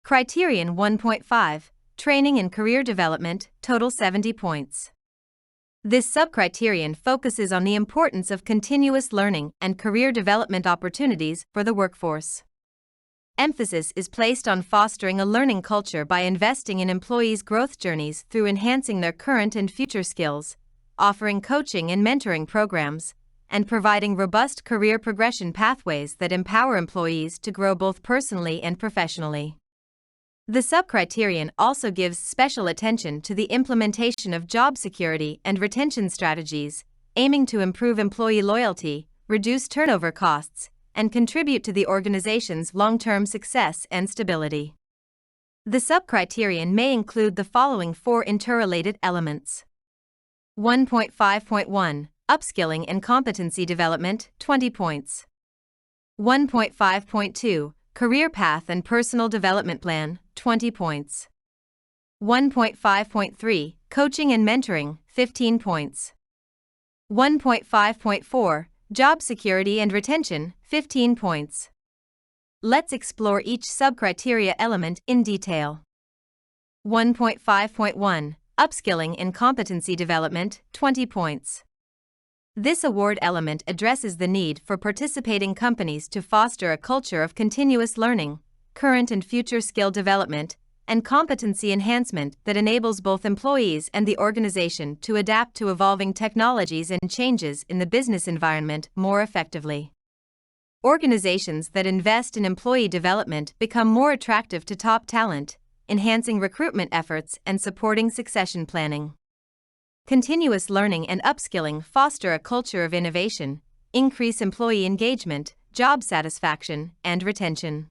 Criterion 1.5, Training and Career Development, total 70 points. This subcriterion focuses on the importance of continuous learning and career development opportunities for the workforce. Emphasis is placed on fostering a learning culture by investing in employees' growth journeys through enhancing their current and future skills, offering coaching and mentoring programs, and providing robust career progression pathways that empower employees to grow both personally and professionally. The subcriterion also gives special attention to the implementation of job security and retention strategies, aiming to improve employee loyalty, reduce turnover costs, and contribute to the organization's long-term success and stability. The subcriterion may include the following 4 interrelated elements. 1.5.1 Upskilling and Competency Development, 20 points. 1.5.2 Career Path and Personal Development Plan, 20 points. 1.5.3 Coaching and Mentoring, 15 points. 1.5.4 Job Security and Retention, 15 points. Let's explore each subcriteria element in detail. 1.5.1 Upskilling and Competency Development, 20 points. This award element addresses the need for participating companies to foster a culture of continuous learning, current and future skill development, and competency enhancement that enables both employees and the organization to adapt to evolving technologies and changes in the business environment more effectively. Organizations that invest in employee development become more attractive to top talent, enhancing recruitment efforts and supporting succession planning. Continuous learning and upskilling foster a culture of innovation, increase employee engagement, job satisfaction, and retention.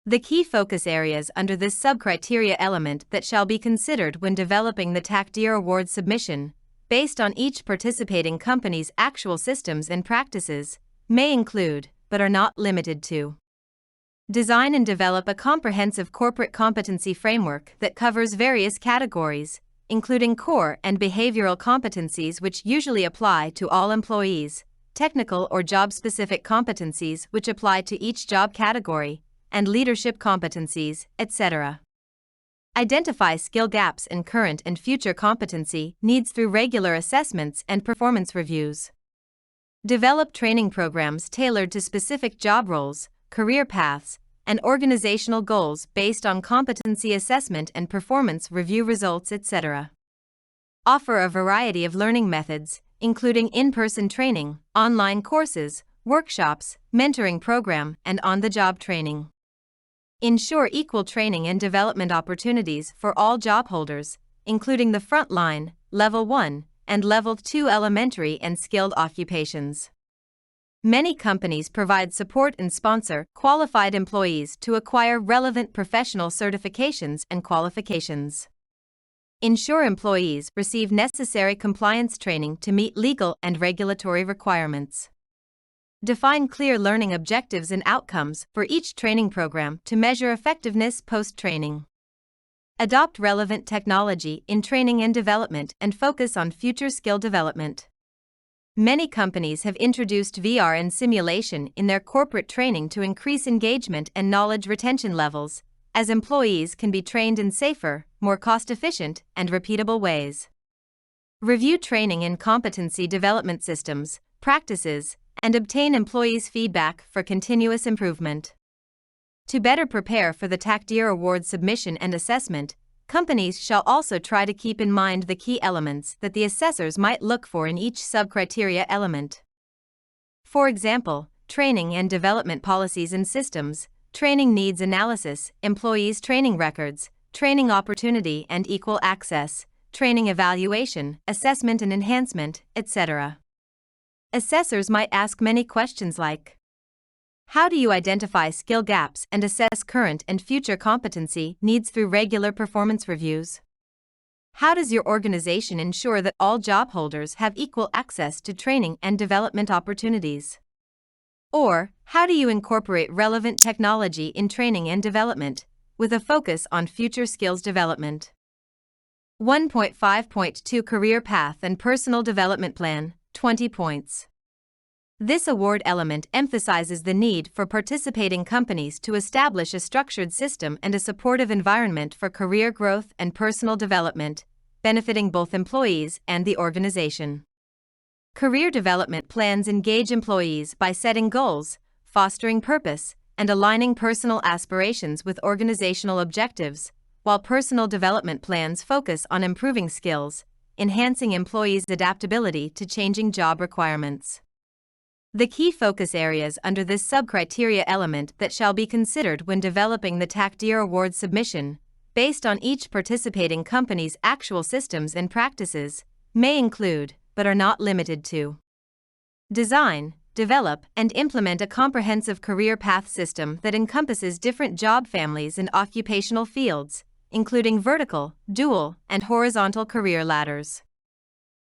The key focus areas under this subcriteria element that shall be considered when developing the Taqdeer Award submission, based on each participating company's actual systems and practices, may include, but are not limited to: design and develop a comprehensive corporate competency framework that covers various categories, including core and behavioral competencies which usually apply to all employees, technical or job-specific competencies which apply to each job category, and leadership competencies, etc. Identify skill gaps and current and future competency needs through regular assessments and performance reviews. Develop training programs tailored to specific job roles, career paths, and organizational goals based on competency assessment and performance review results, etc. Offer a variety of learning methods, including in-person training, online courses, workshops, mentoring program, and on-the-job training. Ensure equal training and development opportunities for all job holders, including the frontline, Level 1, and Level 2 elementary and skilled occupations. Many companies provide support and sponsor qualified employees to acquire relevant professional certifications and qualifications. Ensure employees receive necessary compliance training to meet legal and regulatory requirements. Define clear learning objectives and outcomes for each training program to measure effectiveness post-training. Adopt relevant technology in training and development and focus on future skill development. Many companies have introduced VR and simulation in their corporate training to increase engagement and knowledge retention levels, as employees can be trained in safer, more cost-efficient, and repeatable ways. Review training and competency development systems, practices, and obtain employees' feedback for continuous improvement. To better prepare for the Taqdeer Award submission and assessment, companies shall also try to keep in mind the key elements that the assessors might look for in each subcriteria element. For example, training and development policies and systems, training needs analysis, employees' training records, training opportunity and equal access, training evaluation, assessment and enhancement, etc. Assessors might ask many questions like: how do you identify skill gaps and assess current and future competency needs through regular performance reviews? How does your organization ensure that all job holders have equal access to training and development opportunities? Or, how do you incorporate relevant technology in training and development, with a focus on future skills development? 1.5.2 Career Path and Personal Development Plan, 20 points. This award element emphasizes the need for participating companies to establish a structured system and a supportive environment for career growth and personal development, benefiting both employees and the organization. Career development plans engage employees by setting goals, fostering purpose, and aligning personal aspirations with organizational objectives, while personal development plans focus on improving skills, enhancing employees' adaptability to changing job requirements. The key focus areas under this sub-criteria element that shall be considered when developing the Taqdeer Award submission, based on each participating company's actual systems and practices, may include, but are not limited to: design, develop, and implement a comprehensive career path system that encompasses different job families and occupational fields, including vertical, dual, and horizontal career ladders.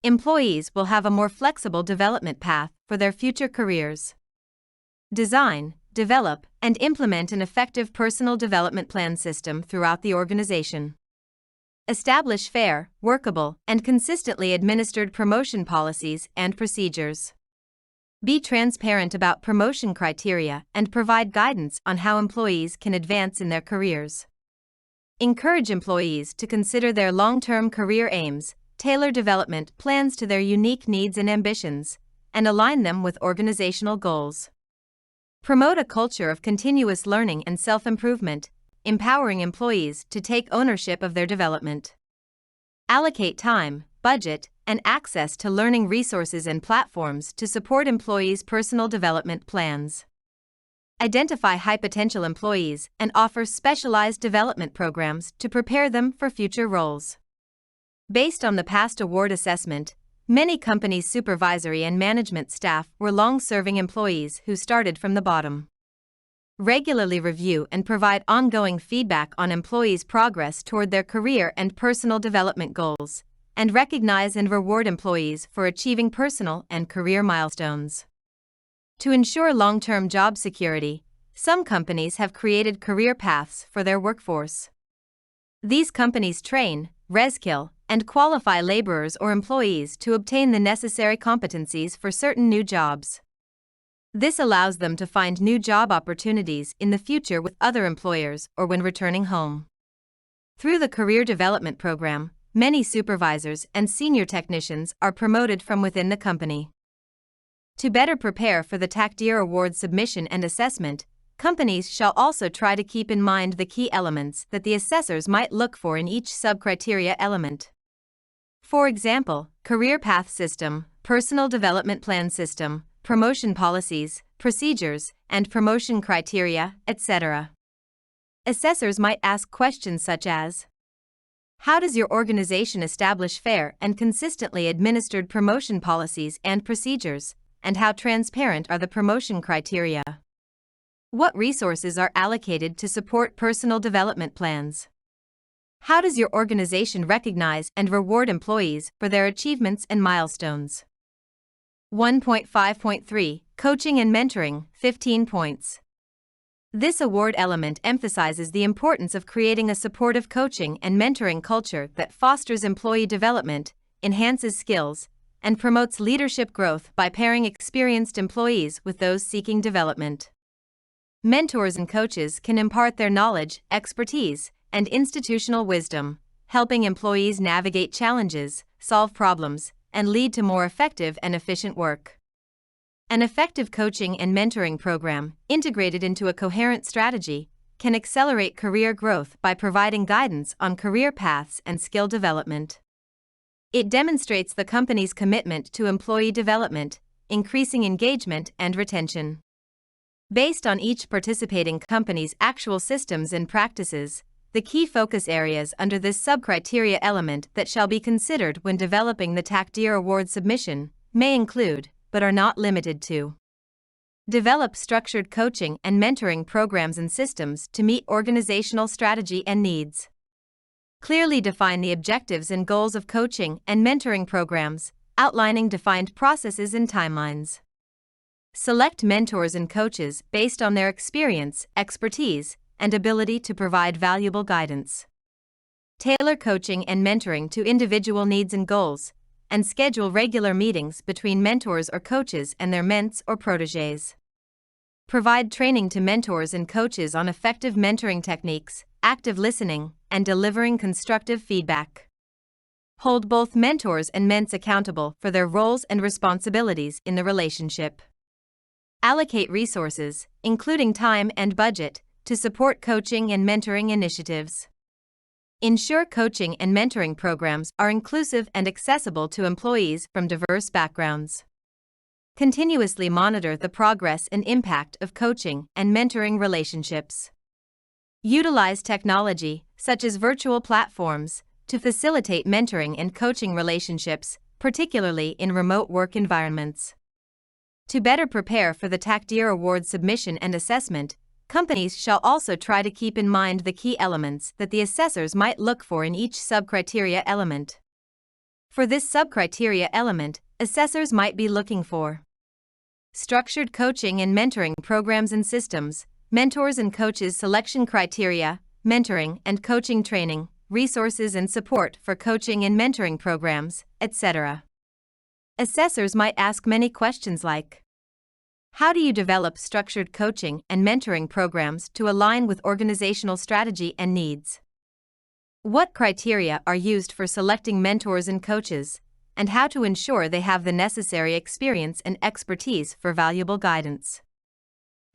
Employees will have a more flexible development path for their future careers. Design, develop, and implement an effective personal development plan system throughout the organization. Establish fair, workable, and consistently administered promotion policies and procedures. Be transparent about promotion criteria and provide guidance on how employees can advance in their careers. Encourage employees to consider their long-term career aims, tailor development plans to their unique needs and ambitions, and align them with organizational goals. Promote a culture of continuous learning and self-improvement, empowering employees to take ownership of their development. Allocate time, budget, and access to learning resources and platforms to support employees' personal development plans. Identify high-potential employees and offer specialized development programs to prepare them for future roles. Based on the past award assessment, many companies' supervisory and management staff were long-serving employees who started from the bottom. Regularly review and provide ongoing feedback on employees' progress toward their career and personal development goals, and recognize and reward employees for achieving personal and career milestones. To ensure long-term job security, some companies have created career paths for their workforce. These companies train, reskill, and qualify laborers or employees to obtain the necessary competencies for certain new jobs. This allows them to find new job opportunities in the future with other employers or when returning home. Through the career development program, many supervisors and senior technicians are promoted from within the company. To better prepare for the Taqdeer Award submission and assessment, companies shall also try to keep in mind the key elements that the assessors might look for in each sub-criteria element. For example, career path system, personal development plan system, promotion policies, procedures, and promotion criteria, etc. Assessors might ask questions such as: how does your organization establish fair and consistently administered promotion policies and procedures, and how transparent are the promotion criteria? What resources are allocated to support personal development plans? How does your organization recognize and reward employees for their achievements and milestones? 1.5.3 Coaching and Mentoring, 15 points. This award element emphasizes the importance of creating a supportive coaching and mentoring culture that fosters employee development, enhances skills, and promotes leadership growth by pairing experienced employees with those seeking development. Mentors and coaches can impart their knowledge, expertise, and institutional wisdom, helping employees navigate challenges, solve problems, and lead to more effective and efficient work. An effective coaching and mentoring program, integrated into a coherent strategy, can accelerate career growth by providing guidance on career paths and skill development. It demonstrates the company's commitment to employee development, increasing engagement and retention. Based on each participating company's actual systems and practices, the key focus areas under this sub-criteria element that shall be considered when developing the Taqdeer Award submission may include, but are not limited to: develop structured coaching and mentoring programs and systems to meet organizational strategy and needs. Clearly define the objectives and goals of coaching and mentoring programs, outlining defined processes and timelines. Select mentors and coaches based on their experience, expertise, and ability to provide valuable guidance. Tailor coaching and mentoring to individual needs and goals, and schedule regular meetings between mentors or coaches and their ments or protégés. Provide training to mentors and coaches on effective mentoring techniques, active listening, and delivering constructive feedback. Hold both mentors and ments accountable for their roles and responsibilities in the relationship. Allocate resources, including time and budget, to support coaching and mentoring initiatives. Ensure coaching and mentoring programs are inclusive and accessible to employees from diverse backgrounds. Continuously monitor the progress and impact of coaching and mentoring relationships. Utilize technology, such as virtual platforms, to facilitate mentoring and coaching relationships, particularly in remote work environments. To better prepare for the Taqdeer Award submission and assessment, companies shall also try to keep in mind the key elements that the assessors might look for in each subcriteria element. For this subcriteria element, assessors might be looking for structured coaching and mentoring programs and systems, mentors and coaches selection criteria, mentoring and coaching training, resources and support for coaching and mentoring programs, etc. Assessors might ask many questions like: how do you develop structured coaching and mentoring programs to align with organizational strategy and needs? What criteria are used for selecting mentors and coaches, and how to ensure they have the necessary experience and expertise for valuable guidance?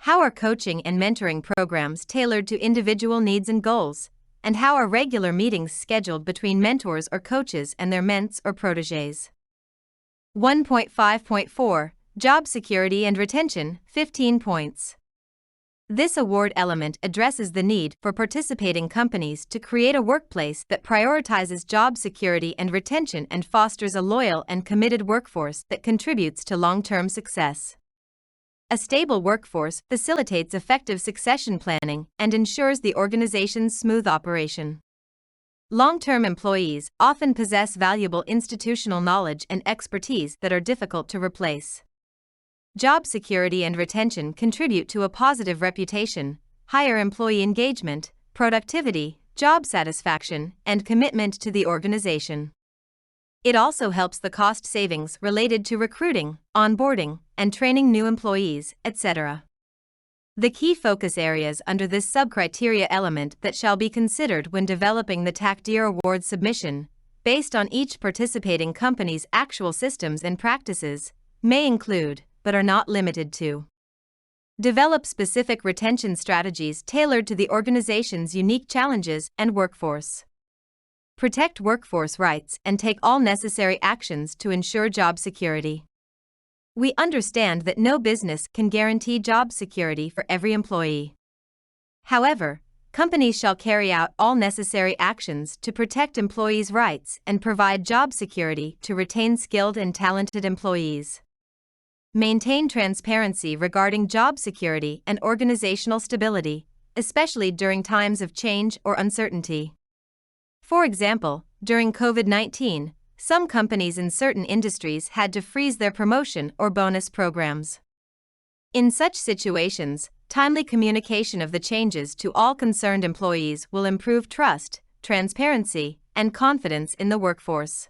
How are coaching and mentoring programs tailored to individual needs and goals, and how are regular meetings scheduled between mentors or coaches and their ments or protégés? 1.5.4 Job Security and Retention, 15 points. This award element addresses the need for participating companies to create a workplace that prioritizes job security and retention and fosters a loyal and committed workforce that contributes to long-term success. A stable workforce facilitates effective succession planning and ensures the organization's smooth operation. Long-term employees often possess valuable institutional knowledge and expertise that are difficult to replace. Job security and retention contribute to a positive reputation, higher employee engagement, productivity, job satisfaction, and commitment to the organization. It also helps the cost savings related to recruiting, onboarding, and training new employees, etc. The key focus areas under this subcriteria element that shall be considered when developing the Taqdeer Award submission, based on each participating company's actual systems and practices, may include, but are not limited to: develop specific retention strategies tailored to the organization's unique challenges and workforce. Protect workforce rights and take all necessary actions to ensure job security. We understand that no business can guarantee job security for every employee. However, companies shall carry out all necessary actions to protect employees' rights and provide job security to retain skilled and talented employees. Maintain transparency regarding job security and organizational stability, especially during times of change or uncertainty. For example, during COVID-19, some companies in certain industries had to freeze their promotion or bonus programs. In such situations, timely communication of the changes to all concerned employees will improve trust, transparency, and confidence in the workforce.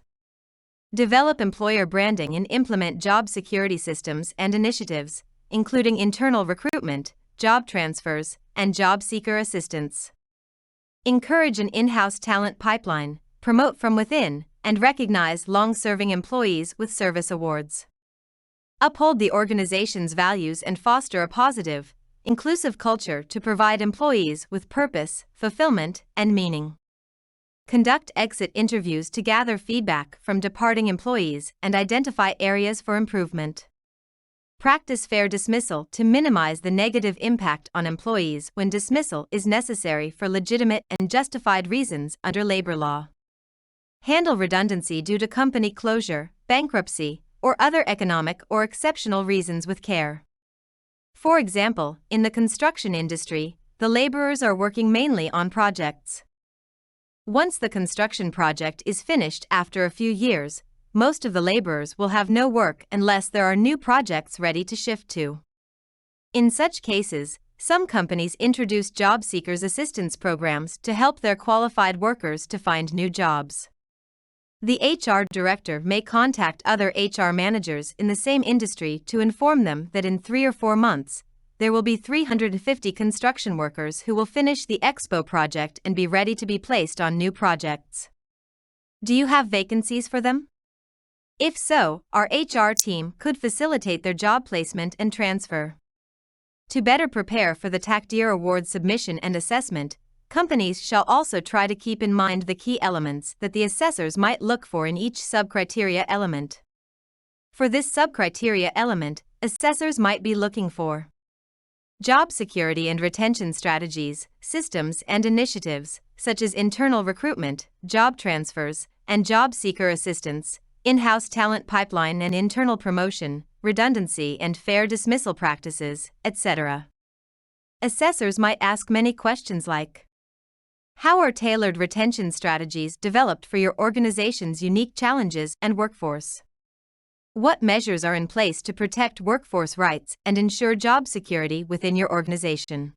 Develop employer branding and implement job security systems and initiatives, including internal recruitment, job transfers, and job seeker assistance. Encourage an in-house talent pipeline, promote from within, and recognize long-serving employees with service awards. Uphold the organization's values and foster a positive, inclusive culture to provide employees with purpose, fulfillment, and meaning. Conduct exit interviews to gather feedback from departing employees and identify areas for improvement. Practice fair dismissal to minimize the negative impact on employees when dismissal is necessary for legitimate and justified reasons under labor law. Handle redundancy due to company closure, bankruptcy, or other economic or exceptional reasons with care. For example, in the construction industry, the laborers are working mainly on projects. Once the construction project is finished after a few years, most of the laborers will have no work unless there are new projects ready to shift to. In such cases, some companies introduce job seekers assistance programs to help their qualified workers to find new jobs. The HR director may contact other HR managers in the same industry to inform them that in 3 or 4 months, there will be 350 construction workers who will finish the Expo project and be ready to be placed on new projects. Do you have vacancies for them? If so, our HR team could facilitate their job placement and transfer. To better prepare for the Taqdeer Award submission and assessment, companies shall also try to keep in mind the key elements that the assessors might look for in each subcriteria element. For this subcriteria element, assessors might be looking for job security and retention strategies, systems and initiatives, such as internal recruitment, job transfers, and job seeker assistance, in-house talent pipeline and internal promotion, redundancy and fair dismissal practices, etc. Assessors might ask many questions like: how are tailored retention strategies developed for your organization's unique challenges and workforce? What measures are in place to protect workforce rights and ensure job security within your organization?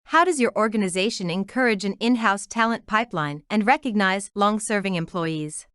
How does your organization encourage an in-house talent pipeline and recognize long-serving employees?